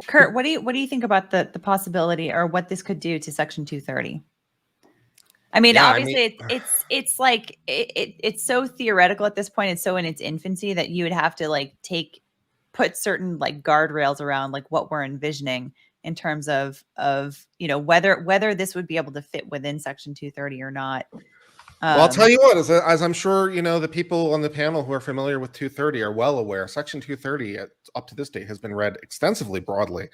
Kurt, what do you think about the possibility or what this could do to Section 230? I mean, obviously, it's like it's so theoretical at this point. It's so in its infancy that you would have to like put certain like guardrails around like what we're envisioning in terms of whether this would be able to fit within Section 230 or not. Well, I'll tell you what, as I'm sure the people on the panel who are familiar with 230 are well aware, Section 230 up to this date has been read extensively broadly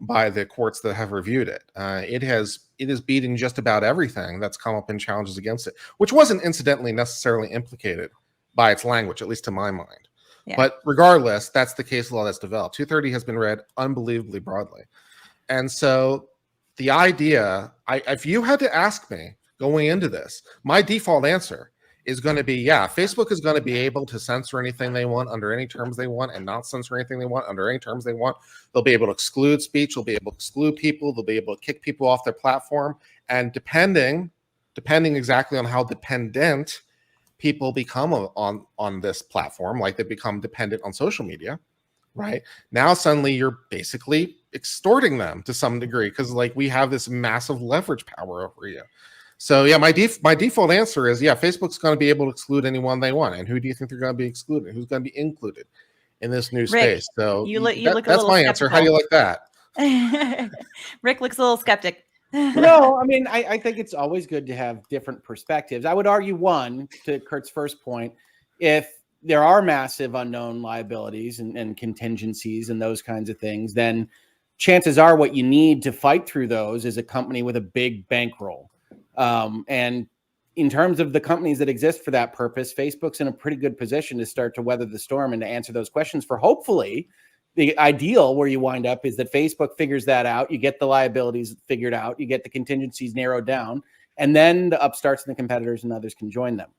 by the courts that have reviewed it. It is beating just about everything that's come up in challenges against it, which wasn't incidentally necessarily implicated by its language, at least to my mind. Yeah. But regardless, that's the case law that's developed. 230 has been read unbelievably broadly. And so the idea, if you had to ask me going into this, my default answer is going to be, yeah, Facebook is going to be able to censor anything they want under any terms they want and not censor anything they want under any terms they want. They'll be able to exclude speech. They'll be able to exclude people. They'll be able to kick people off their platform. And depending exactly on how dependent people become on this platform, like they become dependent on social media, right? Now suddenly you're basically extorting them to some degree because like we have this massive leverage power over you. So yeah, my default answer is, yeah, Facebook's going to be able to exclude anyone they want. And who do you think they're going to be excluding? Who's going to be included in this new space? So that's my answer. How do you like that? Rick looks a little skeptic. No, I mean, I think it's always good to have different perspectives. I would argue, one, to Kurt's first point, if there are massive unknown liabilities and contingencies and those kinds of things, then chances are what you need to fight through those is a company with a big bankroll. And in terms of the companies that exist for that purpose, Facebook's in a pretty good position to start to weather the storm and to answer those questions for hopefully the ideal where you wind up is that Facebook figures that out. You get the liabilities figured out, you get the contingencies narrowed down, and then the upstarts and the competitors and others can join them.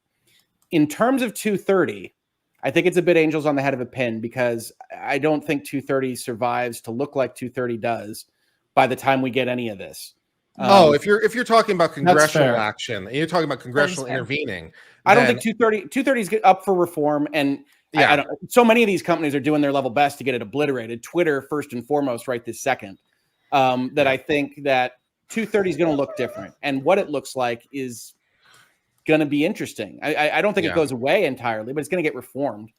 In terms of 230, I think it's a bit angels on the head of a pin because I don't think 230 survives to look like 230 does by the time we get any of this. If you're talking about congressional action, and you're talking about congressional intervening, I don't think 230 is up for reform. And yeah, so many of these companies are doing their level best to get it obliterated. Twitter, first and foremost, right this second. I think that 230 is going to look different, and what it looks like is going to be interesting. I don't think it goes away entirely, but it's going to get reformed.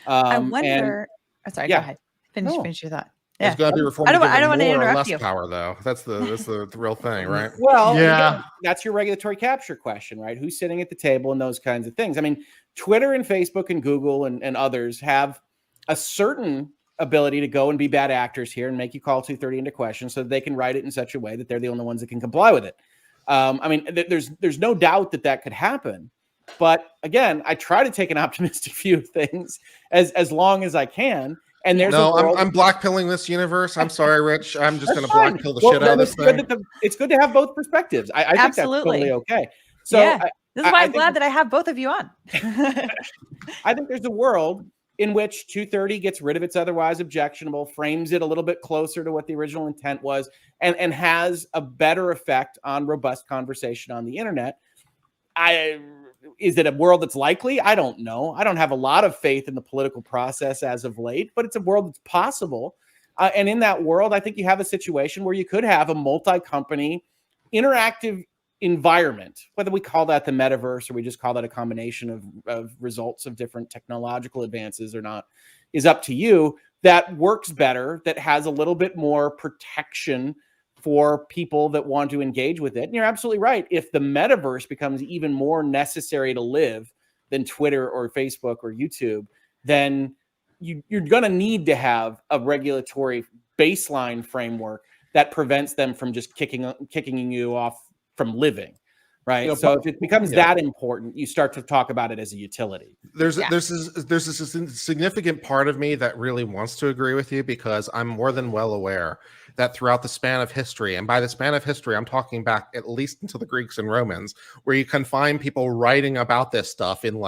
I wonder. Go ahead. Finish your thought. Yeah. It's going to be reformed. I don't want to interrupt less you. Power, though. That's the real thing, right? Well, yeah, that's your regulatory capture question, right? Who's sitting at the table and those kinds of things. I mean, Twitter and Facebook and Google and others have a certain ability to go and be bad actors here and make you call 230 into question so that they can write it in such a way that they're the only ones that can comply with it. I mean, there's no doubt that could happen. But again, I try to take an optimistic view of things as long as I can. And there's I'm blackpilling this universe. I'm sorry, Rich. I'm just going to blackpill the shit out of this thing. It's good to have both perspectives. I think that's totally okay. So this is why I'm glad that I have both of you on. I think there's a world in which 230 gets rid of its otherwise objectionable, frames it a little bit closer to what the original intent was, and has a better effect on robust conversation on the internet. Is it a world that's likely? I don't know. I don't have a lot of faith in the political process as of late, but it's a world that's possible. And in that world, I think you have a situation where you could have a multi-company interactive environment, whether we call that the metaverse or we just call that a combination of results of different technological advances or not, is up to you, that works better, that has a little bit more protection for people that want to engage with it. And you're absolutely right. If the metaverse becomes even more necessary to live than Twitter or Facebook or YouTube, then you're going to need to have a regulatory baseline framework that prevents them from just kicking you off from living. Right. So if it becomes that important, you start to talk about it as a utility. There's a significant part of me that really wants to agree with you because I'm more than well aware that throughout the span of history, and by the span of history, I'm talking back at least into the Greeks and Romans, where you can find people writing about this stuff in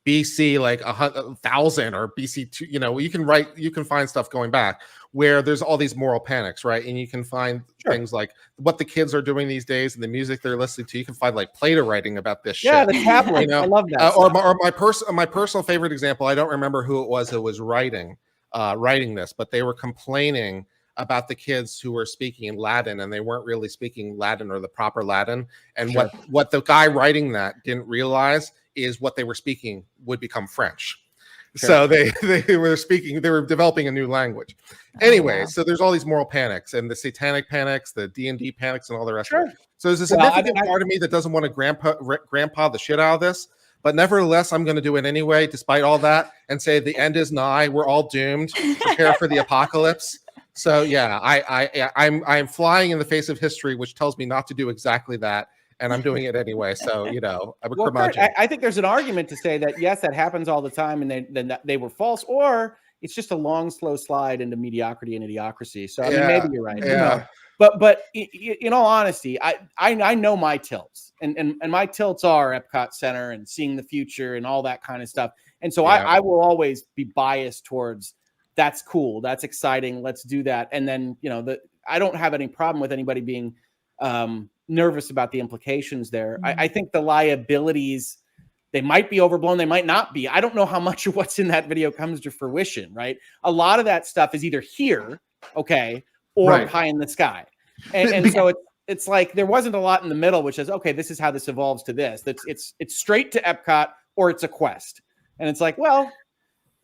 BC like 1,000 or BC 2, you can find stuff going back where there's all these moral panics, right? And you can find things like what the kids are doing these days and the music they're listening to. You can find like Plato writing about this shit. Yeah, the tablet. I love that. Or my personal favorite example, I don't remember who it was writing this, but they were complaining about the kids who were speaking in Latin and they weren't really speaking Latin or the proper Latin. And what the guy writing that didn't realize is what they were speaking would become French. So they were developing a new language. Anyway, so there's all these moral panics and the satanic panics, the D&D panics, and all the rest of it. So there's a significant part of me that doesn't want to grandpa the shit out of this, but nevertheless, I'm going to do it anyway, despite all that, and say the end is nigh. We're all doomed. Prepare for the apocalypse. So yeah, I'm flying in the face of history, which tells me not to do exactly that. And I'm doing it anyway. So, I would curmudgeon. I think there's an argument to say that, yes, that happens all the time and they were false, or it's just a long, slow slide into mediocrity and idiocracy. So, I mean, maybe you're right. Yeah. But in all honesty, I know my tilts and my tilts are Epcot Center and seeing the future and all that kind of stuff. And so I will always be biased towards that's cool. That's exciting. Let's do that. And then, I don't have any problem with anybody being, nervous about the implications there. I think the liabilities, they might be overblown. They might not be. I don't know how much of what's in that video comes to fruition, right? A lot of that stuff is either here, or high in the sky. And so it's like there wasn't a lot in the middle, which is, okay, this is how this evolves to this. It's straight to Epcot or it's a quest. And it's like, well,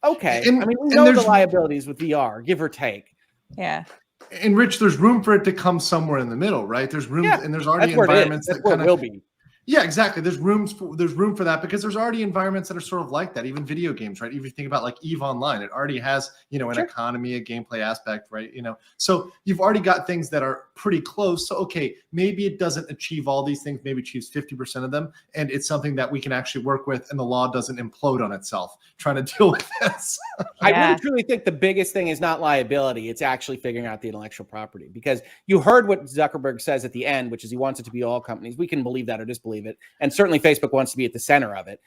okay. We know the liabilities with VR, give or take. Yeah. And Rich, there's room for it to come somewhere in the middle, right? There's room, and there's already environments that kind of will be. Yeah, exactly. There's room for that because there's already environments that are sort of like that. Even video games, right? If you think about like EVE Online, it already has, an economy, a gameplay aspect, right? So you've already got things that are pretty close. So, okay, maybe it doesn't achieve all these things, maybe achieves 50% of them. And it's something that we can actually work with and the law doesn't implode on itself trying to deal with this. I really truly think the biggest thing is not liability. It's actually figuring out the intellectual property, because you heard what Zuckerberg says at the end, which is he wants it to be all companies. We can believe that or disbelieve it. And certainly Facebook wants to be at the center of it.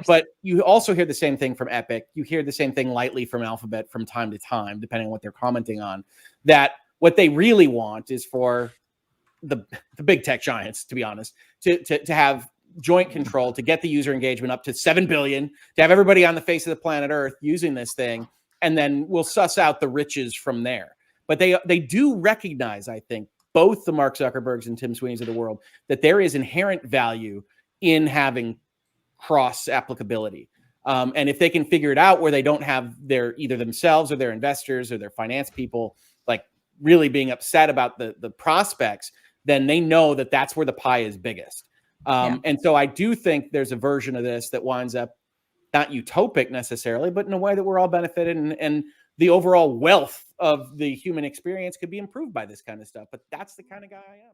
But you also hear the same thing from Epic. You hear the same thing lightly from Alphabet from time to time, depending on what they're commenting on, that what they really want is for the big tech giants, to be honest, to have joint control, to get the user engagement up to 7 billion, to have everybody on the face of the planet Earth using this thing. And then we'll suss out the riches from there. But they do recognize, I think, both the Mark Zuckerbergs and Tim Sweeneys of the world, that there is inherent value in having cross applicability. And if they can figure it out where they don't have their either themselves or their investors or their finance people like really being upset about the prospects, then they know that that's where the pie is biggest. And so I do think there's a version of this that winds up not utopic necessarily, but in a way that we're all benefited and the overall wealth of the human experience could be improved by this kind of stuff. But that's the kind of guy I am.